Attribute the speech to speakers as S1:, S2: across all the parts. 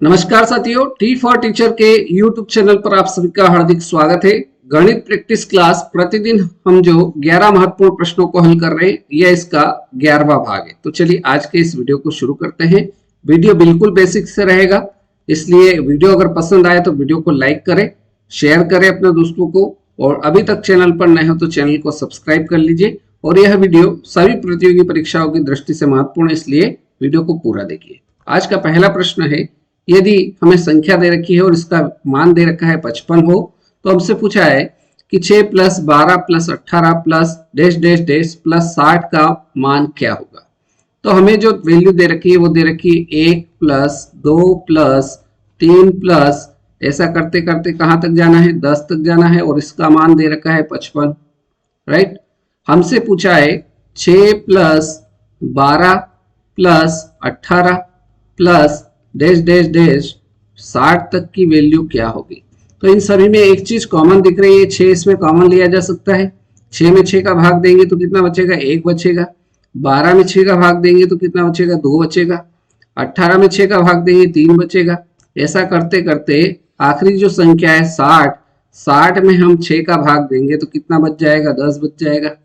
S1: नमस्कार साथियों, T for teacher के यूट्यूब चैनल पर आप सभी का हार्दिक स्वागत है। गणित प्रैक्टिस क्लास प्रतिदिन हम जो 11 महत्वपूर्ण प्रश्नों को हल कर रहे हैं, यह इसका 11वां भाग है। तो चलिए आज के इस वीडियो को शुरू करते हैं। वीडियो बिल्कुल बेसिक से रहेगा, इसलिए वीडियो अगर पसंद आए तो वीडियो को लाइक करें, शेयर करें अपने दोस्तों को, और अभी तक चैनल पर नए हो तो चैनल को सब्सक्राइब कर लीजिए। और यह वीडियो सभी प्रतियोगी परीक्षाओं की दृष्टि से महत्वपूर्ण है, इसलिए वीडियो को पूरा देखिए। आज का पहला प्रश्न है, यदि हमें संख्या दे रखी है और इसका मान दे रखा है 55 हो, तो हमसे पूछा है कि 6 plus 12 plus 18 plus dash dash dash plus 60 का मान क्या होगा। तो हमें जो वैल्यू दे रखी है वो दे रखी है 1 प्लस 2 प्लस 3 प्लस, ऐसा करते करते कहाँ तक जाना है, 10 तक जाना है, और इसका मान दे रखा है 55। राइट, हमसे पूछा है 6 plus 12 plus 18 plus dash dash dash 60 तक की वैल्यू क्या होगी। तो इन सभी में एक चीज कॉमन दिख रही है, 6 इसमें कॉमन लिया जा सकता है। 6 में 6 का भाग देंगे तो कितना बचेगा, 1 बचेगा। 12 में 6 का भाग देंगे तो कितना बचेगा, 2 बचेगा। 18 में 6 का भाग देंगे 3 बचेगा। ऐसा करते करते आखिरी जो संख्या है 60 में हम 6 का भाग देंगे तो कितना बच जाएगा, 10 बच जाएगा।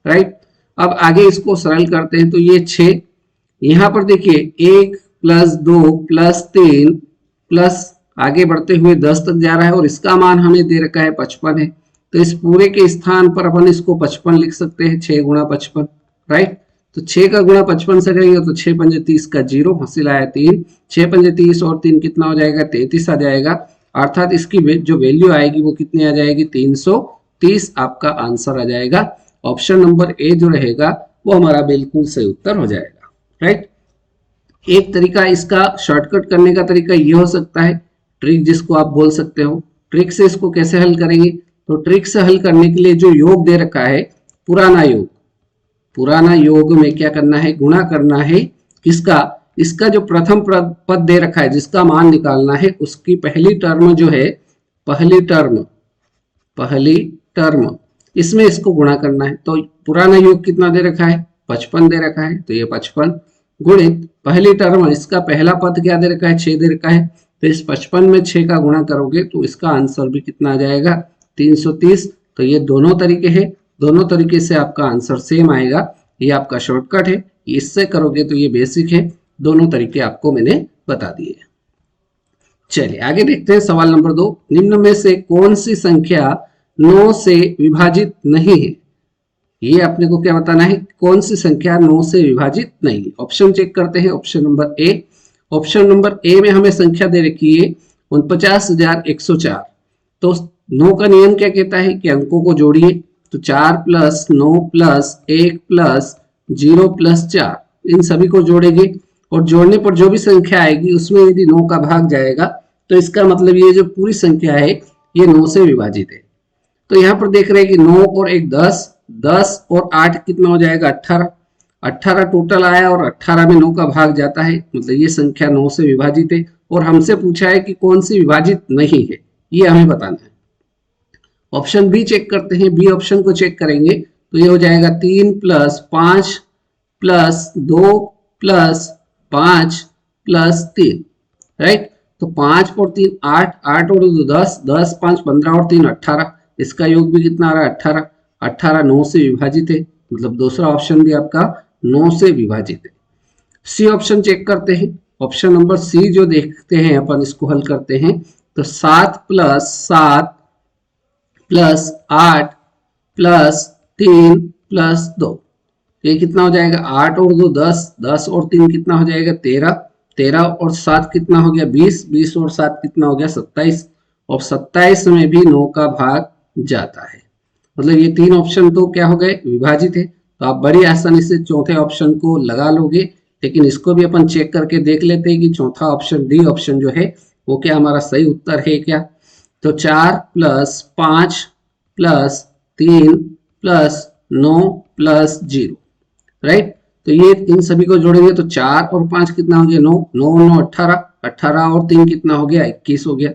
S1: राइट, अब आगे इसको सरल करते हैं। तो ये 6, यहाँ पर देखिए 1 प्लस 2 प्लस 3 प्लस आगे बढ़ते हुए 10 तक जा रहा है, और इसका मान हमें दे रखा है 55 है। तो इस पूरे के स्थान पर अपन इसको 55 लिख सकते हैं, 6 गुणा 55। राइट, तो 6 का गुणा 55 से करेंगे तो 6 पंजे 30 का 0, हासिल आया 3। 6 पंजे 30 और 3 कितना हो जाएगा, 33 आ जाएगा। अर्थात इसकी जो वैल्यू आएगी वो कितनी आ जाएगी, 330 आपका आंसर आ जाएगा। ऑप्शन नंबर ए जो रहेगा वो हमारा बिल्कुल सही उत्तर हो जाएगा। राइट, एक तरीका इसका शॉर्टकट करने का तरीका ये हो सकता है, ट्रिक जिसको आप बोल सकते हो। ट्रिक से इसको कैसे हल करेंगे, तो ट्रिक से हल करने के लिए जो योग दे रखा है पुराना योग में क्या करना है, गुणा करना है किसका, इसका जो प्रथम पद दे रखा है जिसका मान निकालना है उसकी पहली टर्म जो है, पहली टर्म इसमें इसको गुणा करना है। तो पुराना योग कितना दे रखा है, 55 दे रखा है, तो ये 55 गुणित पहली टर्म, इसका पहला पद क्या दे रखा है, 6 दे रखा है। तो इस 55 में 6 का गुणा करोगे तो इसका आंसर भी कितना आ जाएगा, 330। तो ये दोनों तरीके हैं, दोनों तरीके से आपका आंसर सेम आएगा। ये आपका शॉर्टकट है, इससे करोगे तो ये बेसिक है। दोनों तरीके आपको मैंने बता दिए। चलिए आगे देखते हैं सवाल नंबर 2। निम्न में से कौन सी संख्या 9 से विभाजित नहीं है। ये अपने को क्या बताना है, कौन सी संख्या 9 से विभाजित नहीं है। ऑप्शन चेक करते हैं। Option number A, option number A में हमें संख्या दे रखी है 49,104। तो 9 का नियम क्या कहता है कि अंकों को जोड़िए। तो 4 प्लस 9 प्लस 1 प्लस 0 प्लस 4, इन सभी को जोड़ेंगे, और जोड़ने पर जो भी संख्या आएगी उसमें यदि 9 का भाग जाएगा तो इसका मतलब ये जो पूरी संख्या है ये 9 से विभाजित है। तो यहाँ पर देख रहे हैं कि 9 और 1 10, 10 और 8 कितना हो जाएगा, 18। 18 टोटल आया और 18 में 9 का भाग जाता है, मतलब ये संख्या 9 से विभाजित है। और हमसे पूछा है कि कौन सी विभाजित नहीं है, ये हमें बताना है। ऑप्शन बी चेक करते हैं। बी ऑप्शन को चेक करेंगे तो ये हो जाएगा 3 plus 5 plus 2 plus 5 plus 3। Right, तो 5 और 3 8, 8 और 2 10, 10 5 15 और 3 18, इसका योग भी कितना आ रहा है, 18। 18 9 से विभाजित है, मतलब दूसरा ऑप्शन भी आपका 9 से विभाजित है। सी ऑप्शन चेक करते हैं। ऑप्शन नंबर सी जो देखते हैं अपन, इसको हल करते हैं। तो 7 प्लस 7 प्लस 8 प्लस 3 प्लस 2, ये कितना हो जाएगा, 8 और 2 10, 10 और 3 कितना हो जाएगा, 13। 13 और 7 कितना हो गया, 20। 20 और 7 कितना हो गया, 27। और 27 में भी 9 का भाग जाता है, मतलब ये तीन ऑप्शन तो क्या हो गए, विभाजित है। तो आप बड़ी आसानी से चौथे ऑप्शन को लगा लोगे। लेकिन इसको भी अपन चेक करके देख लेते हैं कि चौथा ऑप्शन डी ऑप्शन जो है वो क्या हमारा सही उत्तर है क्या। तो 4 plus 5 plus 3 plus 9 plus 0। Right, तो ये इन सभी को जोड़ेंगे तो 4 और 5 कितना हो गया, 9। 9 9 18, 18 और 3 कितना हो गया, 21 हो गया।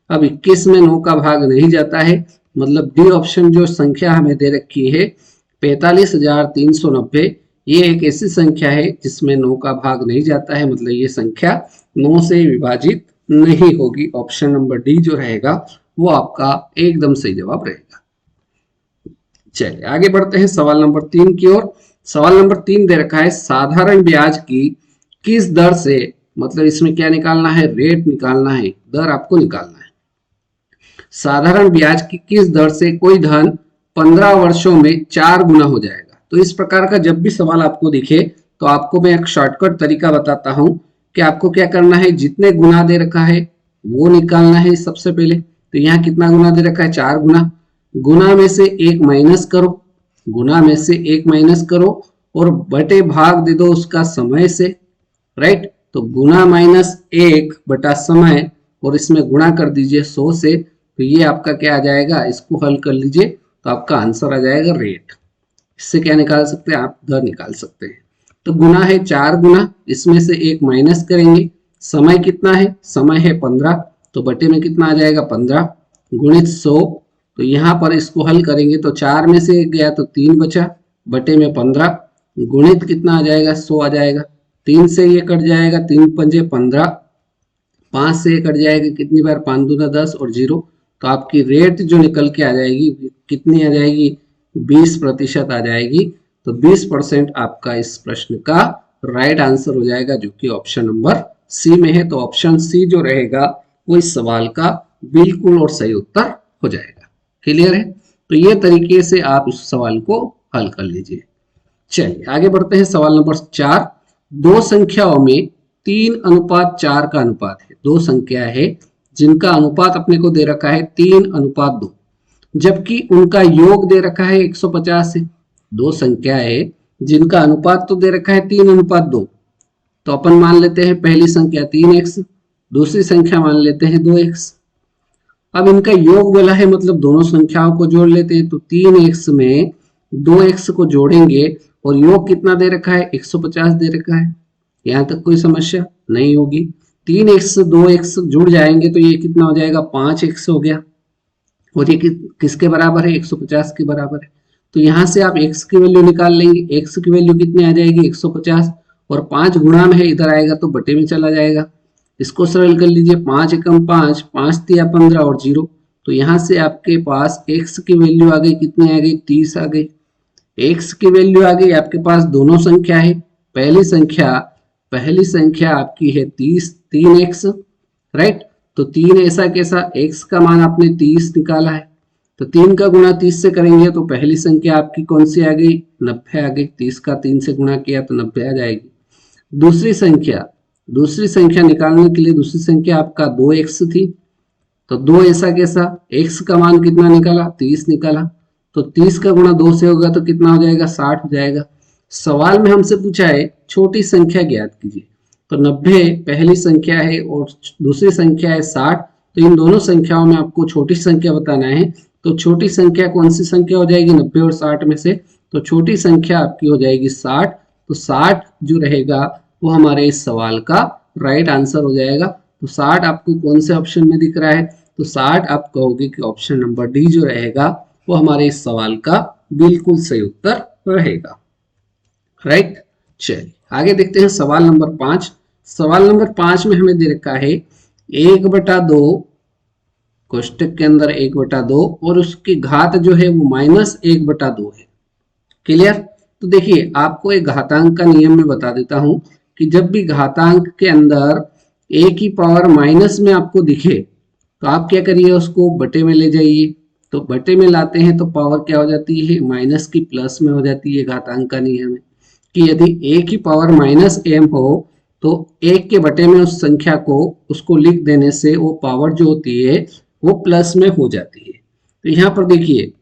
S1: अब 21 में 9 का भाग नहीं जाता है, मतलब डी ऑप्शन जो संख्या हमें दे रखी है 45,390, ये एक ऐसी संख्या है जिसमें 9 का भाग नहीं जाता है, मतलब ये संख्या 9 से विभाजित नहीं होगी। ऑप्शन नंबर डी जो रहेगा वो आपका एकदम सही जवाब रहेगा। चलिए आगे बढ़ते हैं सवाल नंबर 3 की ओर। सवाल नंबर 3 दे रखा है साधारण ब्याज की किस दर से, मतलब इसमें क्या निकालना है, रेट निकालना है, दर आपको निकालना है। साधारण ब्याज की किस दर से कोई धन 15 वर्षों में 4 गुना हो जाएगा। तो इस प्रकार का जब भी सवाल आपको दिखे तो आपको मैं एक शॉर्टकट तरीका बताता हूं कि आपको क्या करना है, जितने गुना दे रखा है वो निकालना है सबसे पहले। तो यहाँ कितना गुना दे रखा है, 4 गुना। गुना में से एक माइनस करो, गुना में से एक माइनस करो और बटे भाग दे दो उसका समय से, राइट। तो गुना माइनस 1 बटा समय और इसमें गुणा कर दीजिए 100 से। तो ये आपका क्या आ जाएगा, इसको हल कर लीजिए तो आपका आंसर आ जाएगा रेट। इससे क्या निकाल सकते हैं आप, दर निकाल सकते हैं। तो गुना है 4 गुना, इसमें से एक माइनस करेंगे। समय कितना है, समय है 15, तो बटे में कितना आ जाएगा 15 गुणित 100। तो यहाँ पर इसको हल करेंगे तो 4 में से 1 गया तो 3 बचा, बटे में 15 गुणित कितना आ जाएगा 100 आ जाएगा। 3 से ये कट जाएगा, 3 पंजे 15, 5 से ये कट जाएगा, कितनी बार 5 दूना 10 और 0। तो आपकी रेट जो निकल के आ जाएगी कितनी आ जाएगी, 20% आ जाएगी। तो 20% आपका इस प्रश्न का राइट आंसर हो जाएगा, जो कि ऑप्शन नंबर सी में है। तो ऑप्शन सी जो रहेगा वो इस सवाल का बिल्कुल और सही उत्तर हो जाएगा। क्लियर है। तो ये तरीके से आप इस सवाल को हल कर लीजिए। चलिए आगे बढ़ते हैं सवाल नंबर 4। दो संख्याओं में 3:4 का अनुपात है। दो संख्या है जिनका अनुपात अपने को दे रखा है 3:2, जबकि उनका योग दे रखा है 150 है। दो संख्या है जिनका अनुपात तो दे रखा है 3:2। तो अपन मान लेते हैं पहली संख्या 3x, दूसरी संख्या मान लेते हैं 2x। अब इनका योग बोला है, मतलब दोनों संख्याओं को जोड़ लेते हैं। तो 3x में 2x को जोड़ेंगे और योग कितना दे रखा है, 150 दे रखा है। यहां तक कोई समस्या नहीं होगी। 3x 2x जुड़ जाएंगे तो ये कितना हो जाएगा, 5x हो गया। और ये किसके बराबर है, 150 के बराबर है। तो यहां से आप x की वैल्यू निकाल लेंगे। x की वैल्यू कितनी आ जाएगी, 150, और 5 गुणा में है, इधर आएगा तो बटे में चला जाएगा। इसको सरल कर लीजिए, 5 एकम 5, 5 तिया 15 और 0। तो यहाँ से आपके पास x की वैल्यू आ गई, कितनी आ गई, 30 आ गई। x की वैल्यू आ गई, आपके पास दोनों संख्या है। पहली संख्या आपकी है 3x, राइट। तो 3 ऐसा कैसा, x का मान आपने 30 निकाला है, तो 3 का गुणा 30 से करेंगे तो पहली संख्या आपकी कौन सी आ गई, 90 आ गई। 30 का 3 से गुणा किया तो 90 आ जाएगी। दूसरी संख्या निकालने के लिए दूसरी संख्या आपका 2x थी, तो 2 ऐसा कैसा, x का मान कितना निकाला, 30 निकाला। तो 30 का गुणा 2 से होगा तो कितना हो जाएगा, 60 हो जाएगा। सवाल में हमसे पूछा है छोटी संख्या ज्ञात कीजिए। तो 90 पहली संख्या है और दूसरी संख्या है 60। तो इन दोनों संख्याओं में आपको छोटी संख्या बताना है। तो छोटी संख्या कौन सी संख्या हो जाएगी, 90 और 60 में से। तो छोटी संख्या आपकी हो जाएगी 60। तो 60 जो रहेगा वो हमारे इस सवाल का राइट आंसर हो जाएगा। तो 60 आपको कौन से ऑप्शन में दिख रहा है, तो 60 आप कहोगे कि ऑप्शन नंबर डी जो रहेगा वो हमारे इस सवाल का बिल्कुल सही उत्तर रहेगा, राइट। चलिए आगे देखते हैं सवाल नंबर 5। सवाल नंबर 5 में हमें दे रखा है 1/2 कोष्टक के अंदर 1/2 और उसकी घात जो है वो -1/2 है। क्लियर। तो देखिए आपको एक घातांक का नियम में बता देता हूं कि जब भी घातांक के अंदर a की पावर माइनस में आपको दिखे तो आप क्या करिए, उसको बटे में ले जाइए। तो बटे में लाते हैं तो पावर क्या हो जाती है, माइनस की प्लस में हो जाती है। घातांक का नियम है कि यदि a की पावर -m हो तो 1 के बटे में उस संख्या को उसको लिख देने से वो पावर जो होती है वो प्लस में हो जाती है। तो यहाँ पर देखिए,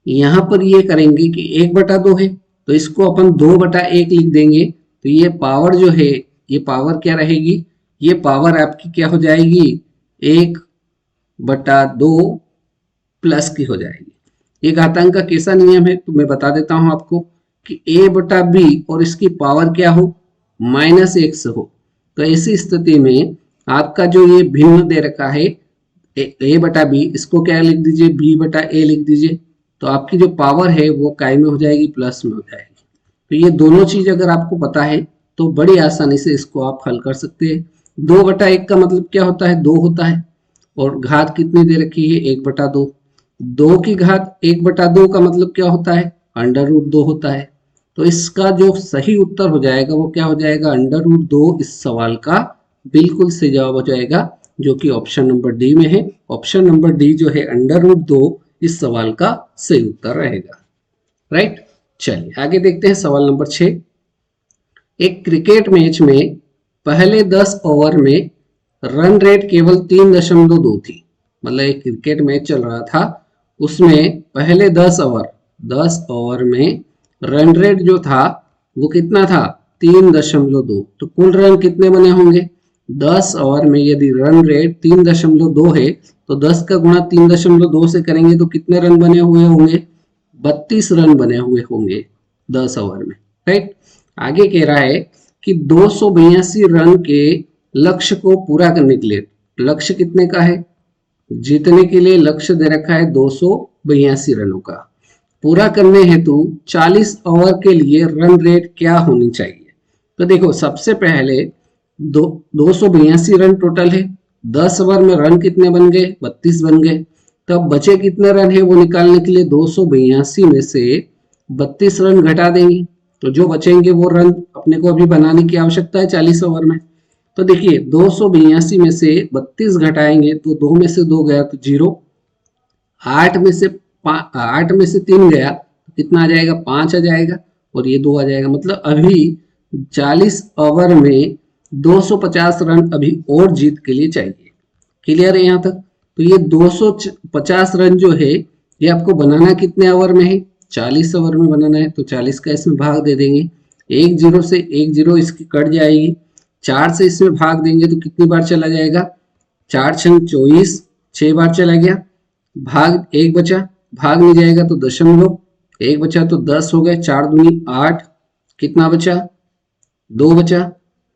S1: यहाँ पर ये करेंगे कि 1/2 है तो इसको अपन 2/1 लिख देंगे। तो ये पावर जो है, ये पावर क्या रहेगी, ये पावर आपकी क्या हो जाएगी, 1/2 प्लस की हो जाएगी। ये घातांक का कैसा नियम है तो मैं बता देता हूं आपको कि a/b और इसकी पावर क्या हो, -x हो। तो ऐसी स्थिति में आपका जो ये भिन्न दे रखा है a/b, इसको क्या लिख दीजिए, b/a लिख दीजिए। तो आपकी जो पावर है वो काय में हो जाएगी, प्लस में हो जाएगी। तो ये दोनों चीज अगर आपको पता है तो बड़ी आसानी से इसको आप हल कर सकते हैं। 2/1 का मतलब क्या होता है, 2 होता है, और घात कितनी दे रखी है, 1/2। 2 की घात 1/2 का मतलब क्या होता है, √2 होता है। तो इसका जो सही उत्तर हो जाएगा वो क्या हो जाएगा, √2 इस सवाल का बिल्कुल सही जवाब हो जाएगा, जो कि ऑप्शन नंबर डी में है। ऑप्शन नंबर डी जो है √2 इस सवाल का सही उत्तर रहेगा। राइट, चलिए आगे देखते हैं सवाल नंबर 6। एक क्रिकेट मैच में पहले 10 ओवर में रन रेट केवल 3.2 थी। मतलब एक क्रिकेट मैच चल रहा था, उसमें पहले 10 ओवर में रन रेट जो था वो कितना था, 3.2। तो कुल रन कितने बने होंगे, 10 ओवर में यदि रन रेट 3.2 है तो 10 का गुणा 3.2 से करेंगे तो कितने रन बने हुए होंगे, 32 रन बने हुए होंगे 10 ओवर में। राइट, आगे कह रहा है कि 282 रन के लक्ष्य को पूरा करने के लिए, लक्ष्य कितने का है, जीतने के लिए लक्ष्य दे रखा है 282 रनों का, पूरा करने हेतु 40 ओवर के लिए रन रेट क्या होनी चाहिए। तो देखो सबसे पहले 282 रन टोटल है, 10 ओवर में रन कितने बन गए, 32 बन गए। तब बचे कितने रन है वो निकालने के लिए 282 में से 32 रन घटा देंगे, तो जो बचेंगे वो रन अपने को अभी बनाने की आवश्यकता है 40 ओवर में। तो देखिए 282 में से 32 घटाएंगे तो 2 में से 2 गया तो 0, 8 में से 3 गया तो कितना आ जाएगा, 5 आ जाएगा, और ये 2 आ जाएगा। मतलब अभी 40 ओवर में 250 रन अभी और जीत के लिए चाहिए। क्लियर है यहाँ तक। तो ये 250 रन जो है ये आपको बनाना कितने ओवर में है, 40 ओवर में बनाना है। तो 40 का इसमें भाग दे देंगे, 1 0 से 1 0 इसकी कट जाएगी, 4 से इसमें भाग देंगे तो कितनी बार चला जाएगा, 4 6 24, 6 बार चला गया, भाग 1 बचा, भाग नहीं जाएगा तो दशमलव, 1 बचा तो 10 हो गए, 4 दूनी 8, कितना बचा, 2 बचा,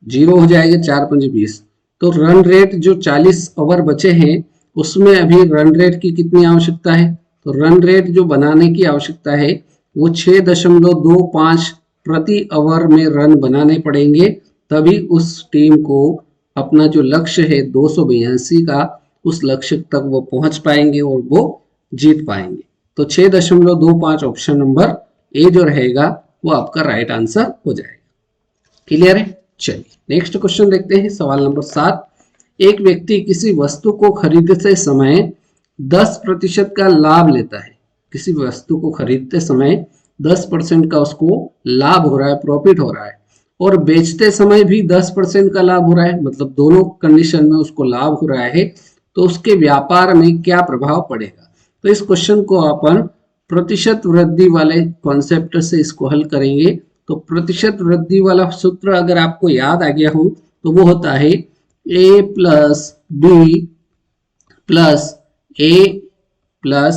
S1: 0 हो जाएगा, 4 5 20। तो रन रेट जो 40 ओवर बचे हैं उसमें अभी रन रेट की कितनी आवश्यकता है, तो रन रेट जो बनाने की आवश्यकता है वो 6.25 प्रति ओवर में रन बनाने पड़ेंगे, तभी उस टीम को अपना जो लक्ष्य है 282 का, उस लक्ष्य तक वो पहुंच पाएंगे और वो जीत पाएंगे। तो 6.25 ऑप्शन नंबर ए जो रहेगा वो आपका राइट आंसर हो जाएगा। क्लियर है। चलिए नेक्स्ट क्वेश्चन देखते हैं, सवाल नंबर 7। एक व्यक्ति किसी वस्तु को खरीदते समय 10% का लाभ लेता है। किसी वस्तु को खरीदते समय 10% का उसको लाभ हो रहा है, प्रॉफिट हो रहा है, और बेचते समय भी 10% का लाभ हो रहा है, मतलब दोनों कंडीशन में उसको लाभ हो रहा है। तो उसके व्यापार में क्या प्रभाव पड़ेगा। तो इस क्वेश्चन को अपन प्रतिशत वृद्धि वाले कॉन्सेप्ट से इसको हल करेंगे। तो प्रतिशत वृद्धि वाला सूत्र अगर आपको याद आ गया हो तो वो होता है a plus B plus A plus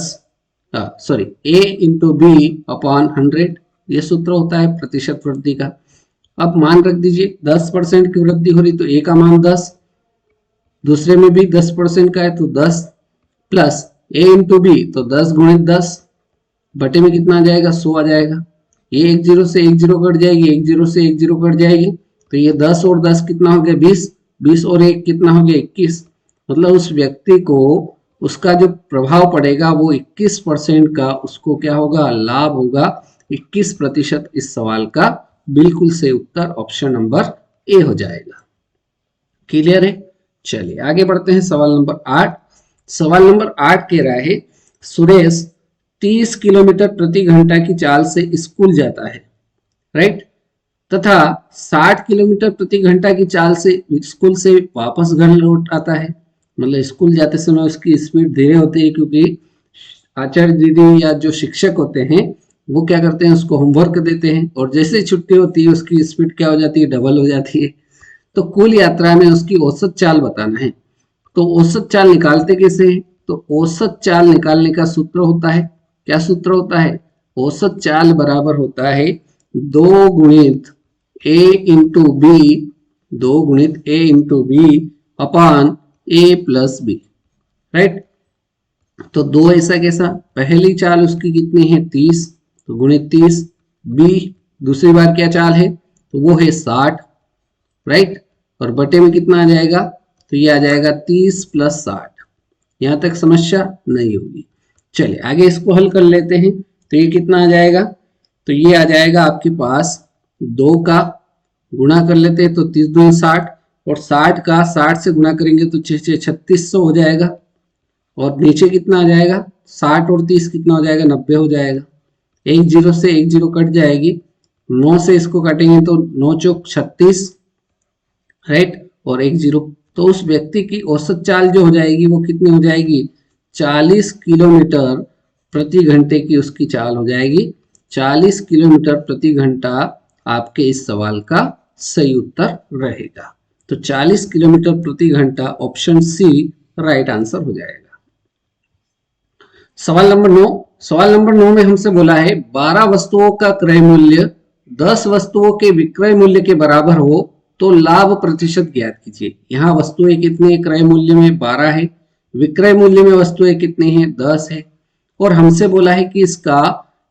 S1: sorry a into B upon 100, ये सूत्र होता है प्रतिशत वृद्धि का। अब मान रख दीजिए 10% की वृद्धि हो रही तो a का मान 10, दूसरे में भी 10% का है तो 10, प्लस a इंटू बी तो 10 गुणित 10 बटे में कितना आ जाएगा, 100 आ जाएगा। ये 1 0 से 1 0 कट जाएगी, 1 0 से 1 0 कट जाएगी, तो ये 10 और 10 कितना हो गया, 20, 20 और 1 कितना हो गया, 21। मतलब उस व्यक्ति को उसका जो प्रभाव पड़ेगा वो 21% का उसको क्या होगा, लाभ होगा। 21% इस सवाल का बिल्कुल सही उत्तर ऑप्शन नंबर ए हो जाएगा। क्लियर है। चलिए आगे बढ़ते हैं, सवाल नंबर 8। सवाल नंबर 8 कह रहा है सुरेश 30 किलोमीटर प्रति घंटा की चाल से स्कूल जाता है, राइट, तथा 60 किलोमीटर प्रति घंटा की चाल से स्कूल से वापस घर लौट आता है। मतलब स्कूल जाते समय उसकी स्पीड धीरे होती है, क्योंकि आचार्य दीदी या जो शिक्षक होते हैं वो क्या करते हैं, उसको होमवर्क देते हैं, और जैसे ही छुट्टी होती है उसकी स्पीड क्या हो जाती है, डबल हो जाती है। तो कुल यात्रा में उसकी औसत चाल बताना है। तो औसत चाल निकालते कैसे हैं, तो औसत चाल निकालने का सूत्र होता है, क्या सूत्र होता है, औसत चाल बराबर होता है 2 गुणित a इंटू बी, 2 गुणित a into B upon a plus B, right. तो 2 ऐसा कैसा, पहली चाल उसकी कितनी है 30, तो गुणित 30, बी दूसरी बार क्या चाल है तो वो है 60, राइट, और बटे में कितना आ जाएगा, तो ये आ जाएगा 30 + 60। यहां तक समस्या नहीं होगी। चलिए आगे इसको हल कर लेते हैं। तो ये कितना आ जाएगा, तो ये आ जाएगा आपके पास 2 का गुणा कर लेते हैं तो 30 दूनी 60, और 60 का 60 से गुणा करेंगे तो 3600 हो जाएगा। और नीचे कितना आ जाएगा, 60 और 30 कितना हो जाएगा, 90 हो जाएगा। एक जीरो से एक जीरो कट जाएगी, 9 से इसको काटेंगे तो 9 चौक 36, राइट, और एक जीरो। तो उस व्यक्ति की औसत चाल जो हो जाएगी वो कितनी हो जाएगी, 40 किलोमीटर प्रति घंटे की उसकी चाल हो जाएगी। 40 किलोमीटर प्रति घंटा आपके इस सवाल का सही उत्तर रहेगा। तो 40 किलोमीटर प्रति घंटा ऑप्शन सी राइट आंसर हो जाएगा। सवाल नंबर 9। सवाल नंबर 9 में हमसे बोला है 12 वस्तुओं का क्रय मूल्य 10 वस्तुओं के विक्रय मूल्य के बराबर हो तो लाभ प्रतिशत ज्ञात कीजिए। यहाँ वस्तुएं कितने, क्रय मूल्य में 12 है, विक्रय मूल्य में वस्तुएं कितनी हैं, 10 है, और हमसे बोला है कि इसका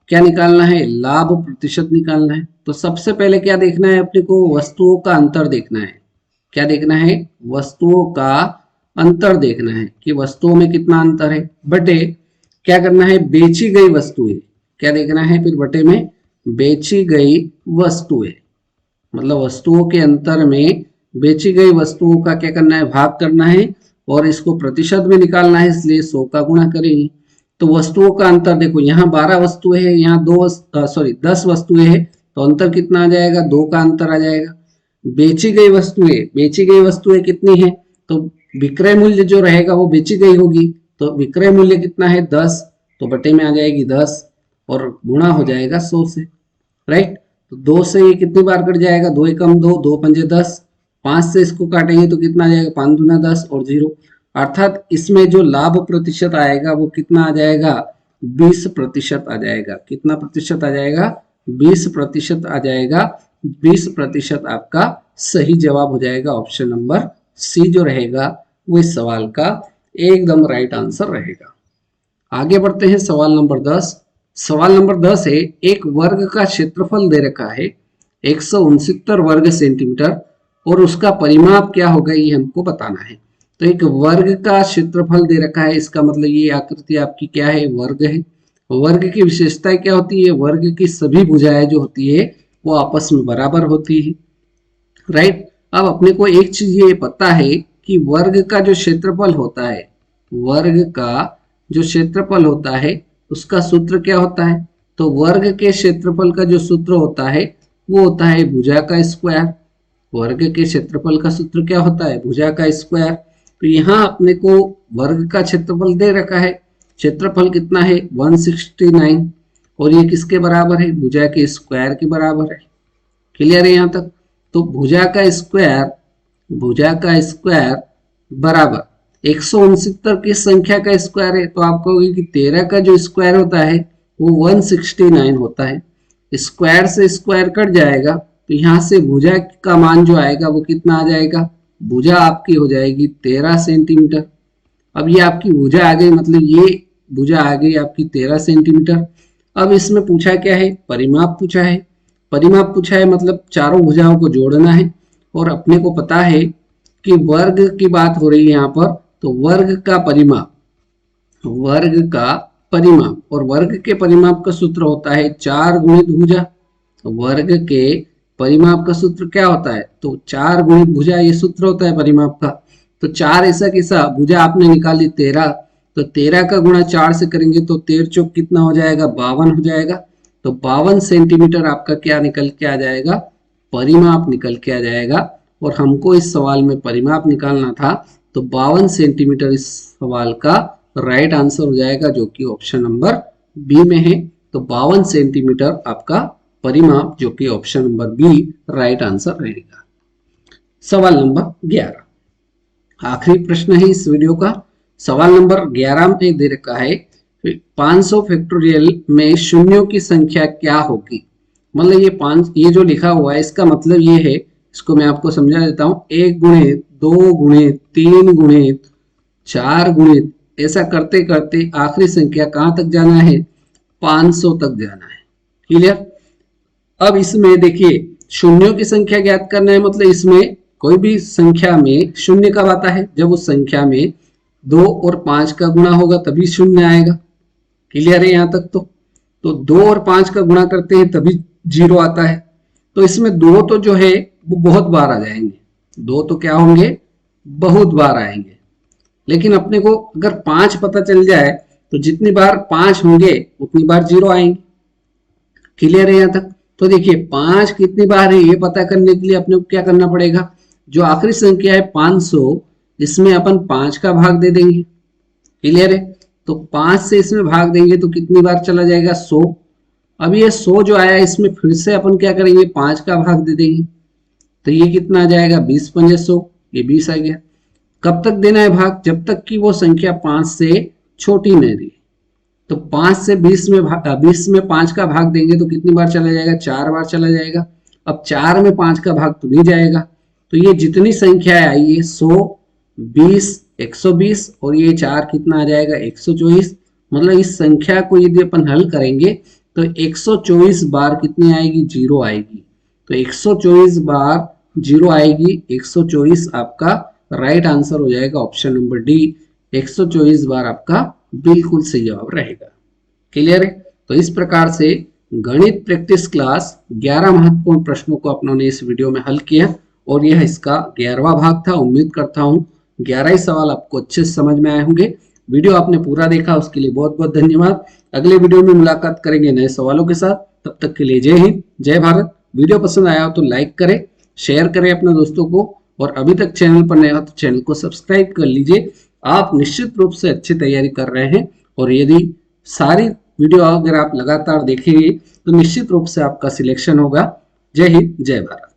S1: क्या निकालना है, लाभ प्रतिशत निकालना है। तो सबसे पहले क्या देखना है अपने को, वस्तुओं का अंतर देखना है। क्या देखना है, वस्तुओं का अंतर देखना है कि वस्तुओं में कितना अंतर है, बटे क्या करना है, बेची गई वस्तुएं। क्या देखना है फिर, बटे में बेची गई वस्तुएं, मतलब वस्तुओं के अंतर में बेची गई वस्तुओं का क्या करना है, भाग करना है, और इसको प्रतिशत में निकालना है, इसलिए 100 का गुणा करेंगे। तो वस्तुओं का अंतर देखो, यहाँ 12 वस्तुएं हैं, यहाँ 10 वस्तुएं हैं, तो अंतर कितना आ जाएगा, 2 का अंतर आ जाएगा। बेची गई वस्तुएं कितनी है, तो विक्रय मूल्य जो रहेगा वो बेची गई होगी, तो विक्रय मूल्य कितना है, 10, तो बटे में आ जाएगी 10 और गुणा हो जाएगा 100 से, राइट। तो 2 से ये कितनी बार कट जाएगा, 2 एकम 2, 2 पंजे 10, 5 से इसको काटेंगे तो कितना आ जाएगा, 5 दूना 10 और 0, अर्थात इसमें जो लाभ प्रतिशत आएगा वो कितना आ जाएगा, 20% आ जाएगा। कितना प्रतिशत आ जाएगा, 20% आ जाएगा। 20% आपका सही जवाब हो जाएगा। ऑप्शन नंबर सी जो रहेगा वो इस सवाल का एकदम राइट आंसर रहेगा। आगे बढ़ते हैं सवाल नंबर 10। सवाल नंबर 10 है, एक वर्ग का क्षेत्रफल दे रखा है 169 वर्ग सेंटीमीटर और उसका परिमाप क्या होगा ये हमको बताना है। तो एक वर्ग का क्षेत्रफल दे रखा है, इसका मतलब ये आकृति आपकी क्या है, वर्ग है। वर्ग की विशेषता क्या होती है, वर्ग की सभी भुजाएं जो होती है वो आपस में बराबर होती है, राइट। अब अपने को एक चीज ये पता है कि वर्ग का जो क्षेत्रफल होता है, वर्ग का जो क्षेत्रफल होता है उसका सूत्र क्या होता है, तो वर्ग के क्षेत्रफल का जो सूत्र होता है वो होता है भुजा का स्क्वायर। वर्ग के क्षेत्रफल का सूत्र क्या होता है, भुजा का स्क्वायर। तो यहाँ अपने को वर्ग का क्षेत्रफल दे रखा है, क्षेत्रफल कितना है 169, और ये किसके बराबर है, भुजा के स्क्वायर के बराबर है। क्लियर है यहाँ तक। तो भुजा का स्क्वायर बराबर 169 की संख्या का स्क्वायर है, तो आप कहोगे कि 13 का जो स्क्वायर होता है वो 169 होता है। स्क्वायर से स्क्वायर कट जाएगा तो यहाँ से भुजा का मान जो आएगा वो कितना आ जाएगा, भुजा आपकी हो जाएगी 13 सेंटीमीटर। अब ये आपकी भुजा आ गई, मतलब ये भुजा आ गई आपकी 13 सेंटीमीटर। अब इसमें पूछा क्या है, परिमाप पूछा है। परिमाप पूछा है मतलब चारों भुजाओं को जोड़ना है, और अपने को पता है कि वर्ग की बात हो रही है यहाँ पर, तो वर्ग का परिमाप और वर्ग के परिमाप का सूत्र होता है 4 गुणित भुजा। वर्ग के परिमाप का सूत्र क्या होता है, तो 4 गुणित भुजा, ये सूत्र होता है परिमाप का। तो 4 ऐसा कैसा, भुजा आपने निकाली 13, तो 13 का गुणा 4 से करेंगे तो 13 चौक कितना हो जाएगा, 52 हो जाएगा। तो 52 सेंटीमीटर आपका क्या निकल के आ जाएगा, परिमाप निकल के आ जाएगा। और हमको इस सवाल में परिमाप निकालना था, तो 52 सेंटीमीटर इस सवाल का राइट आंसर हो जाएगा, जो कि ऑप्शन नंबर बी में है। तो 52 सेंटीमीटर आपका परिमाप, जो कि option number B right answer रहेगा। सवाल नंबर 11, आखिरी प्रश्न है इस वीडियो का। सवाल नंबर 11 में दे रखा है 500 फैक्टोरियल में शून्यों की संख्या क्या होगी। मतलब ये जो लिखा हुआ है इसका मतलब ये है, इसको मैं आपको समझा देता हूँ। 1 गुणित 2 गुणित 3 गुणित 4 गुणित, ऐसा करते करते आखिरी संख्या कहाँ तक जाना है, 500 तक जाना है। क्लियर। अब इसमें देखिए शून्यों की संख्या ज्ञात करना है, मतलब इसमें कोई भी संख्या में शून्य कब आता है? जब उस संख्या में 2 और 5 का गुणा होगा तभी शून्य आएगा। क्लियर है यहाँ तक? तो 2 और 5 का गुणा करते हैं तभी 0 आता है। तो इसमें 2 तो जो है वो बहुत बार आ जाएंगे, 2 तो क्या होंगे? बहुत बार आएंगे। लेकिन अपने को अगर 5 पता चल जाए तो जितनी बार 5 होंगे उतनी बार 0 आएंगे। क्लियर है यहाँ तक? तो देखिए 5 कितनी बार है ये पता करने के लिए अपने को क्या करना पड़ेगा? जो आखिरी संख्या है 500, इसमें अपन 5 का भाग दे देंगे। क्लियर है? तो 5 से इसमें भाग देंगे तो कितनी बार चला जाएगा? 100। अब ये 100 जो आया इसमें फिर से अपन क्या करेंगे? 5 का भाग दे देंगे। तो ये कितना आ जाएगा? 20 पंजे 100, ये 20 आ गया। कब तक देना है भाग? जब तक कि वो संख्या 5 से छोटी नहीं रही। तो 5 से 20 में 5 का भाग देंगे तो कितनी बार चला जाएगा? 4 बार चला जाएगा। अब 4 में 5 का भाग तो नहीं जाएगा। तो ये जितनी संख्या आई है 100, 20, 120 और ये 4 कितना आ जाएगा? 124। मतलब इस संख्या को यदि अपन हल करेंगे तो 124 बार कितनी आएगी? 0 आएगी। तो 124 बार 0 आएगी। 124 आपका राइट आंसर हो जाएगा, ऑप्शन नंबर डी। 124 बार आपका बिल्कुल सही जवाब रहेगा। क्लियर है? तो इस प्रकार से गणित प्रैक्टिस क्लास 11 महत्वपूर्ण प्रश्नों को अपनों ने इस वीडियो में हल किया और यह इसका 11वां भाग था। उम्मीद करता हूं 11 ही सवाल आपको अच्छे से समझ में आए होंगे। वीडियो आपने पूरा देखा उसके लिए बहुत बहुत धन्यवाद। अगले वीडियो में मुलाकात करेंगे नए सवालों के साथ। तब तक के लिए जय हिंद, जय भारत। वीडियो पसंद आया हो तो लाइक करें, शेयर करें अपने दोस्तों को, और अभी तक चैनल पर नया हो तो चैनल को सब्सक्राइब कर लीजिए। आप निश्चित रूप से अच्छी तैयारी कर रहे हैं और यदि सारी वीडियो अगर आप लगातार देखेंगे तो निश्चित रूप से आपका सिलेक्शन होगा। जय हिंद, जय भारत।